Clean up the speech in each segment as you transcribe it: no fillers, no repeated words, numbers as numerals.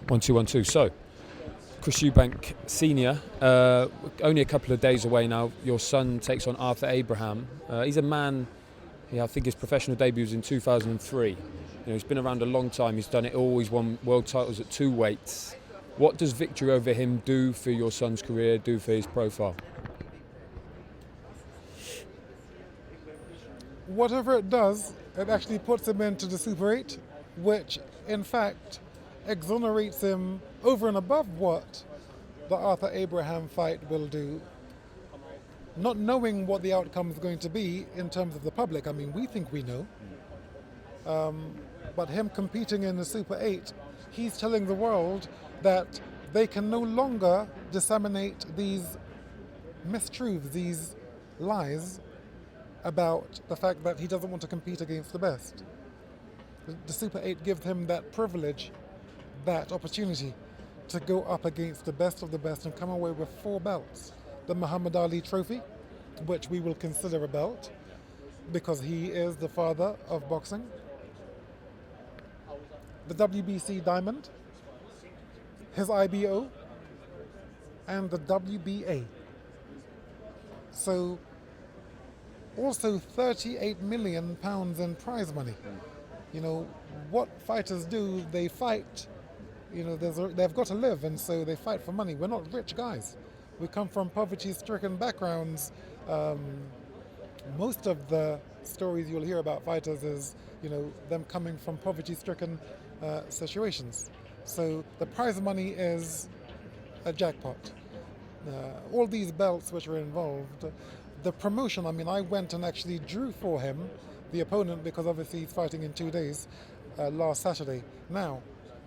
1-2-1-2. So, Chris Eubank Snr, only a couple of days away now. Your son takes on Arthur Abraham. He's a man. I think his professional debut was in 2003. He's been around a long time. He's done it all. He's won world titles at 2 weights. What does victory over him do for your son's career? Do for his profile? Whatever it does, it actually puts him into the Super 8, which in fact exonerates him over and above what the Arthur Abraham fight will do. Not knowing what the outcome is going to be in terms of the public, I mean, we think we know. But him competing in the Super 8, he's telling the world that they can no longer disseminate these mistruths, these lies about the fact that he doesn't want to compete against the best. The Super 8 gives him that privilege, that opportunity to go up against the best of the best and come away with 4 belts. The Muhammad Ali Trophy, which we will consider a belt because he is the father of boxing. The WBC Diamond, his IBO, and the WBA. So also 38 million pounds in prize money. What fighters do, they fight. They've got to live, and so they fight for money. We're not rich guys. We come from poverty-stricken backgrounds. Most of the stories you'll hear about fighters is, them coming from poverty-stricken situations. So the prize money is a jackpot. All these belts which are involved, the promotion, I went and actually drew for him, the opponent, because obviously he's fighting in 2 days, last Saturday. Now,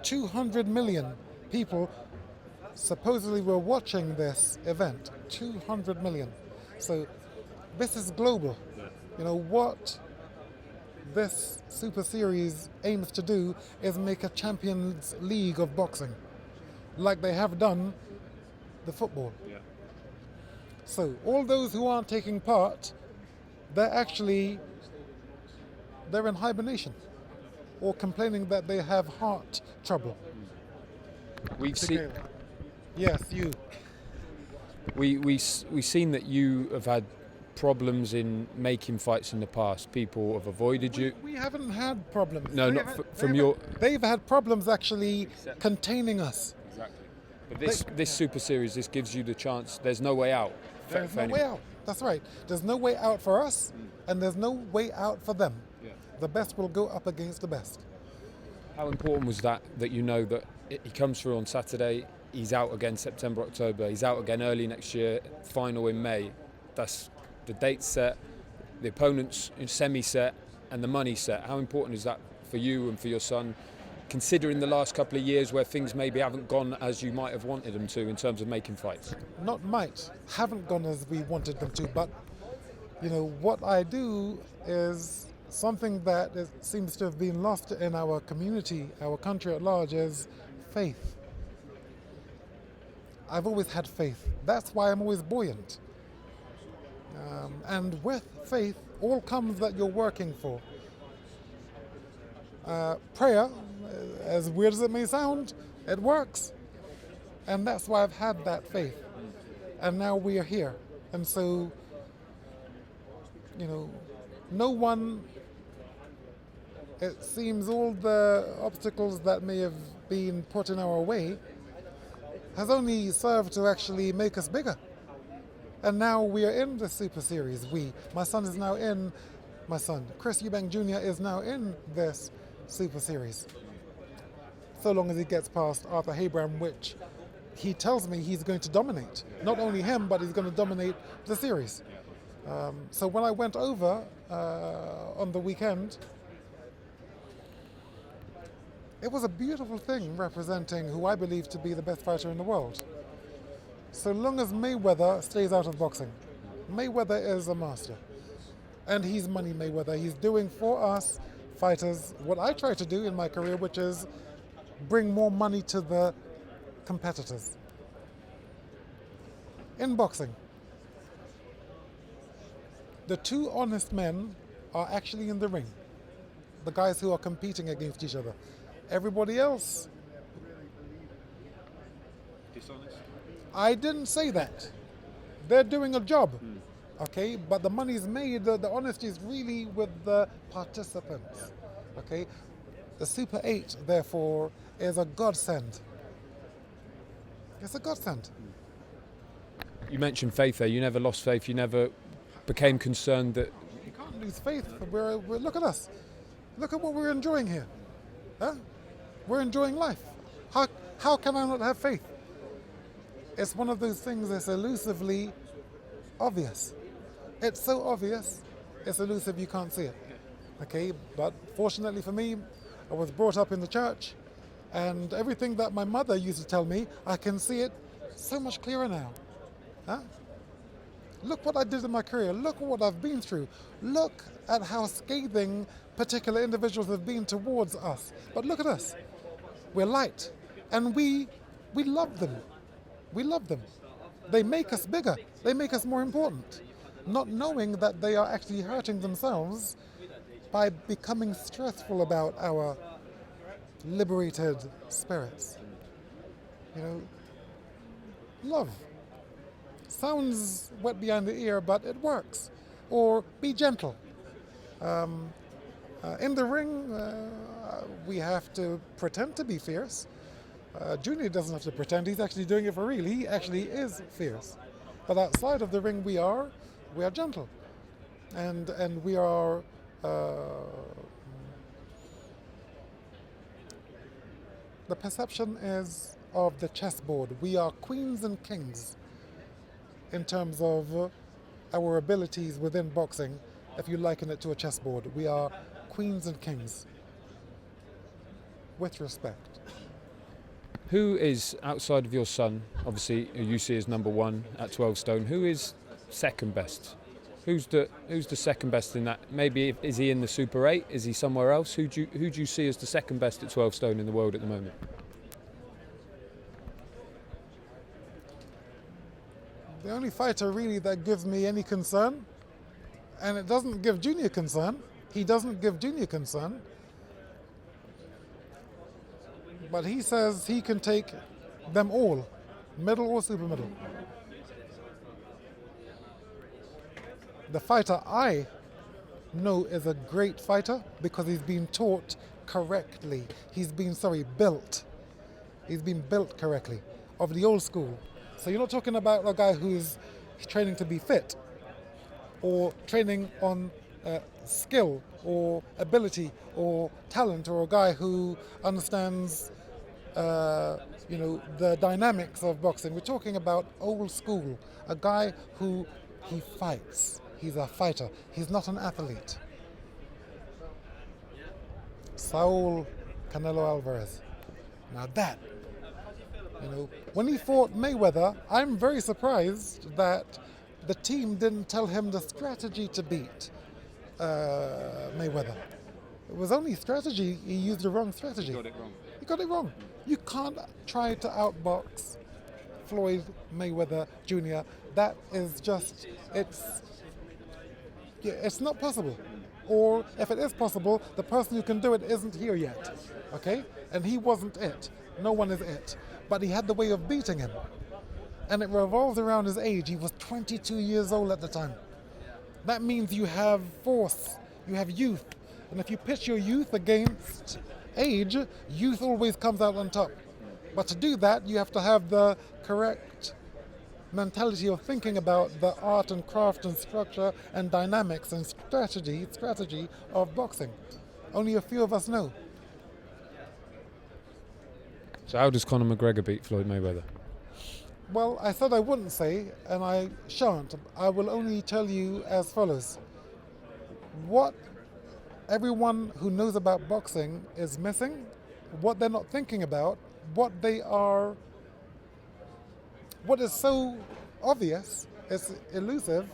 200 million people supposedly were watching this event. 200 million. So this is global. What this Super Series aims to do is make a Champions League of boxing, like they have done the football. Yeah. So all those who aren't taking part, they're in hibernation or complaining that they have heart trouble. We've seen. Yes, you. We've seen that you have had problems in making fights in the past. People have avoided you. We haven't had problems. No, They've had problems actually containing us. Exactly. But this Super Series, this gives you the chance. There's no way out. There's no way out. That's right. There's no way out for us, and there's no way out for them. Yeah. The best will go up against the best. How important was that you know that he comes through on Saturday, he's out again September, October, he's out again early next year, final in May. That's the date set, the opponent's semi set, and the money set. How important is that for you and for your son, considering the last couple of years where things maybe haven't gone as you might have wanted them to in terms of making fights? Haven't gone as we wanted them to, but what I do is something that seems to have been lost in our community, our country at large, is faith. I've always had faith. That's why I'm always buoyant. And with faith, all comes that you're working for. Prayer, as weird as it may sound, it works. And that's why I've had that faith. And now we are here. And so, no one, it seems all the obstacles that may have been put in our way has only served to actually make us bigger. And now we are in the Super Series. My son, Chris Eubank Jr. is now in this Super Series. So long as he gets past Arthur Abraham, which he tells me he's going to dominate. Not only him, but he's going to dominate the series. So when I went over on the weekend, it was a beautiful thing representing who I believe to be the best fighter in the world. So long as Mayweather stays out of boxing. Mayweather is a master. And he's Money Mayweather. He's doing for us fighters what I try to do in my career, which is bring more money to the competitors. In boxing, the 2 honest men are actually in the ring. The guys who are competing against each other. Everybody else dishonest? I didn't say that. They're doing a job, okay? But the money's made, the honesty is really with the participants, okay? The Super 8, therefore, is a godsend. It's a godsend. You mentioned faith there. You never lost faith. You never became concerned that... You can't lose faith. Look at us. Look at what we're enjoying here. Huh? We're enjoying life. How can I not have faith? It's one of those things that's elusively obvious. It's so obvious, it's elusive, you can't see it. Okay, but fortunately for me, I was brought up in the church, and everything that my mother used to tell me, I can see it so much clearer now. Huh? Look what I did in my career. Look what I've been through. Look at how scathing particular individuals have been towards us. But look at us. We're light, and we love them. We love them. They make us bigger. They make us more important, not knowing that they are actually hurting themselves by becoming stressful about our liberated spirits. You know, love. Sounds wet behind the ear, but it works. Or be gentle. In the ring, we have to pretend to be fierce. Junior doesn't have to pretend, he's actually doing it for real. He actually is fierce. But outside of the ring we are gentle. And we are the perception is of the chessboard. We are queens and kings in terms of our abilities within boxing. If you liken it to a chessboard, we are queens and kings with respect. Who is, outside of your son, obviously who you see as number one at 12 stone, who is second best? Who's the second best in that? Maybe is he in the Super 8? Is he somewhere else? Who do you see as the second best at 12 stone in the world at the moment? The only fighter really that gives me any concern, and it doesn't give Junior concern, he doesn't give Junior concern, but he says he can take them all, middle or super middle. The fighter I know is a great fighter because he's been taught correctly. Built. He's been built correctly, of the old school. So you're not talking about a guy who's training to be fit or training on skill or ability or talent, or a guy who understands the dynamics of boxing. We're talking about old school, a guy who he fights. He's a fighter. He's not an athlete. Saul Canelo Alvarez. Now that, when he fought Mayweather, I'm very surprised that the team didn't tell him the strategy to beat Mayweather. It was only strategy. He used the wrong strategy. He got it wrong. You can't try to outbox Floyd Mayweather Jr. That is just, it's not possible. Or if it is possible, the person who can do it isn't here yet. Okay? And he wasn't it. No one is it. But he had the way of beating him. And it revolves around his age. He was 22 years old at the time. That means you have force, you have youth. And if you pitch your youth against age, youth always comes out on top. But to do that, you have to have the correct mentality of thinking about the art and craft and structure and dynamics and strategy of boxing. Only a few of us know. So how does Conor McGregor beat Floyd Mayweather? Well, I said I wouldn't say, and I shan't. I will only tell you as follows. What everyone who knows about boxing is missing, what they're not thinking about, what is so obvious, it's elusive,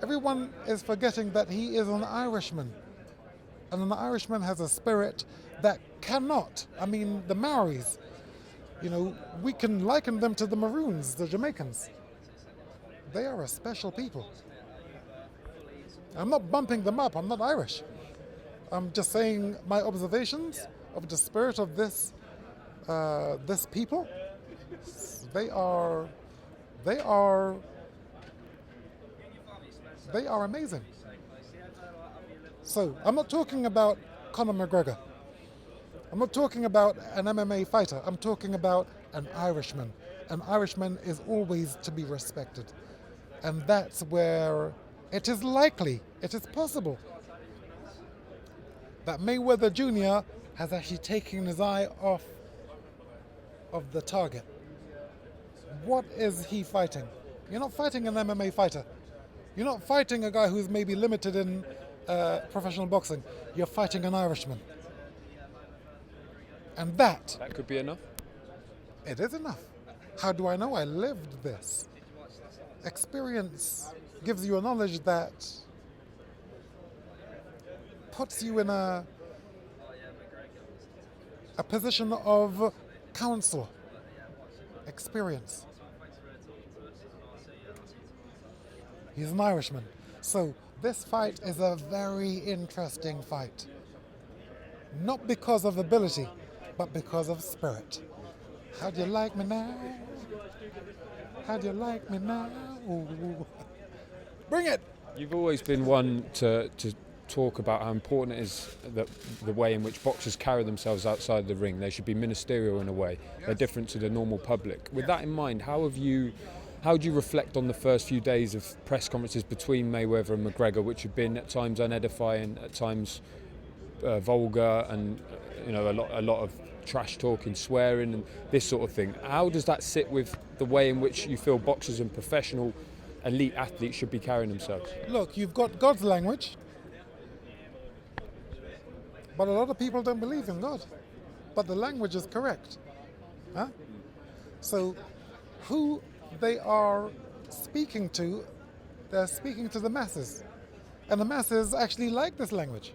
everyone is forgetting that he is an Irishman. And an Irishman has a spirit that cannot, the Maoris, we can liken them to the Maroons, the Jamaicans. They are a special people. I'm not bumping them up, I'm not Irish. I'm just saying my observations of the spirit of this people. It's They are, they are, they are amazing. So I'm not talking about Conor McGregor. I'm not talking about an MMA fighter. I'm talking about an Irishman. An Irishman is always to be respected. And that's where it is likely, it is possible, that Mayweather Jr. has actually taken his eye off of the target. What is he fighting? You're not fighting an MMA fighter. You're not fighting a guy who's maybe limited in professional boxing. You're fighting an Irishman. And that could be enough. It is enough. How do I know? I lived this. Experience gives you a knowledge that puts you in a position of counsel. Experience. He's an Irishman. So this fight is a very interesting fight. Not because of ability, but because of spirit. How do you like me now? How do you like me now? Ooh. Bring it! You've always been one to talk about how important it is that the way in which boxers carry themselves outside the ring. They should be ministerial in a way. Yes. They're different to the normal public. With that in mind, how do you reflect on the first few days of press conferences between Mayweather and McGregor, which have been at times unedifying, at times vulgar, and a lot of trash talking, swearing, and this sort of thing? How does that sit with the way in which you feel boxers and professional elite athletes should be carrying themselves? Look, you've got God's language, but a lot of people don't believe in God. But the language is correct. Huh? So who they are speaking to, they're speaking to the masses. And the masses actually like this language.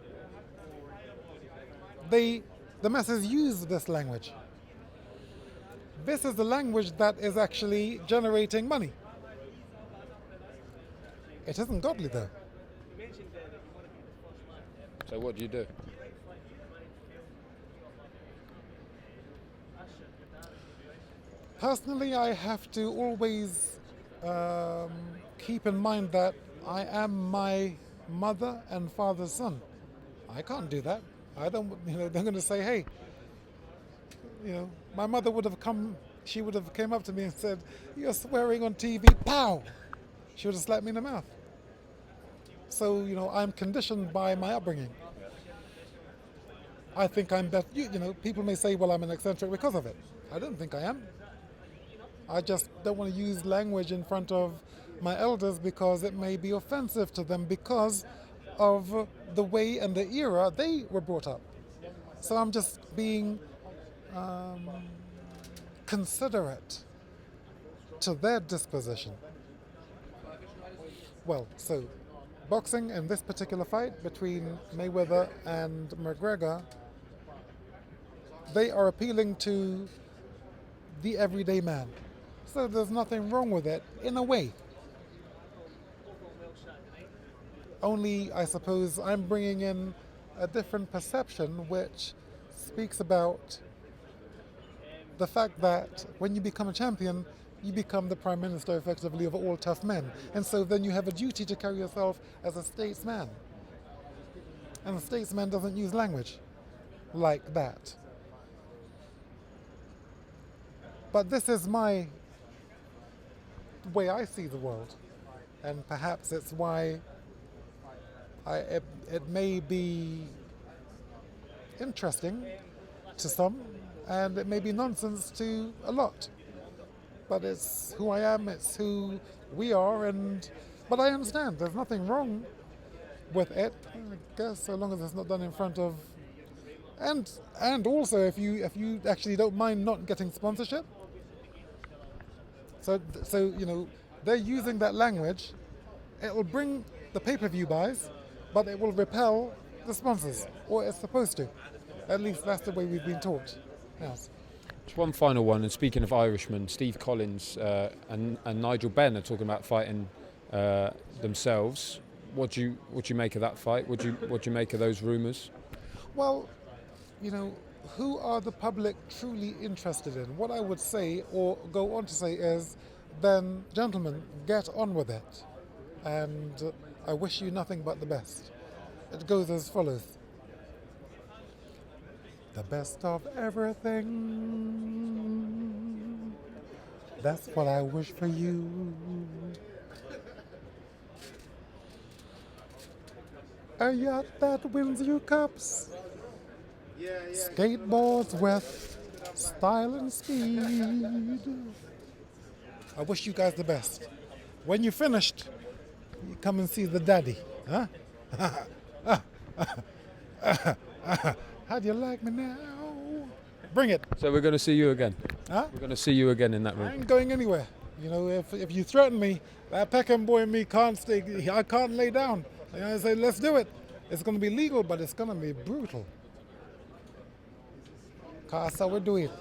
The masses use this language. This is the language that is actually generating money. It isn't godly though. So what do you do? Personally, I have to always keep in mind that I am my mother and father's son. I can't do that. I don't, they're going to say, hey, my mother would have came up to me and said, you're swearing on TV, pow! She would have slapped me in the mouth. So, I'm conditioned by my upbringing. I think I'm better, people may say, well, I'm an eccentric because of it. I don't think I am. I just don't want to use language in front of my elders because it may be offensive to them because of the way and the era they were brought up. So I'm just being considerate to their disposition. Well, so boxing in this particular fight between Mayweather and McGregor, they are appealing to the everyday man. So there's nothing wrong with it, in a way. Only, I suppose, I'm bringing in a different perception which speaks about the fact that when you become a champion, you become the prime minister, effectively, of all tough men. And so then you have a duty to carry yourself as a statesman. And a statesman doesn't use language like that. But this is my way I see the world. And perhaps it's why it may be interesting to some, and it may be nonsense to a lot. But it's who I am, it's who we are, but I understand there's nothing wrong with it, I guess, so long as it's not done in front of, and also if you actually don't mind not getting sponsorship. So they're using that language. It will bring the pay-per-view buys, but it will repel the sponsors, or it's supposed to. At least that's the way we've been taught. Yes. Just one final one, and speaking of Irishmen, Steve Collins and Nigel Benn are talking about fighting themselves. What do you make of that fight? What do you make of those rumours? Well, who are the public truly interested in? What I would say, or go on to say, is then, gentlemen, get on with it. And I wish you nothing but the best. It goes as follows. The best of everything. That's what I wish for you. A yacht that wins you cups. Skateboards with style and speed. I wish you guys the best. When you're finished, you come and see the daddy. Huh? How do you like me now? Bring it. So we're going to see you again. Huh? We're going to see you again in that I room. ain't going anywhere. You know, if you threaten me, that Peckham boy and me can't stay. I can't lay down. You know, I say, let's do it. It's going to be legal, but it's going to be brutal. 'Cause that's how we do it.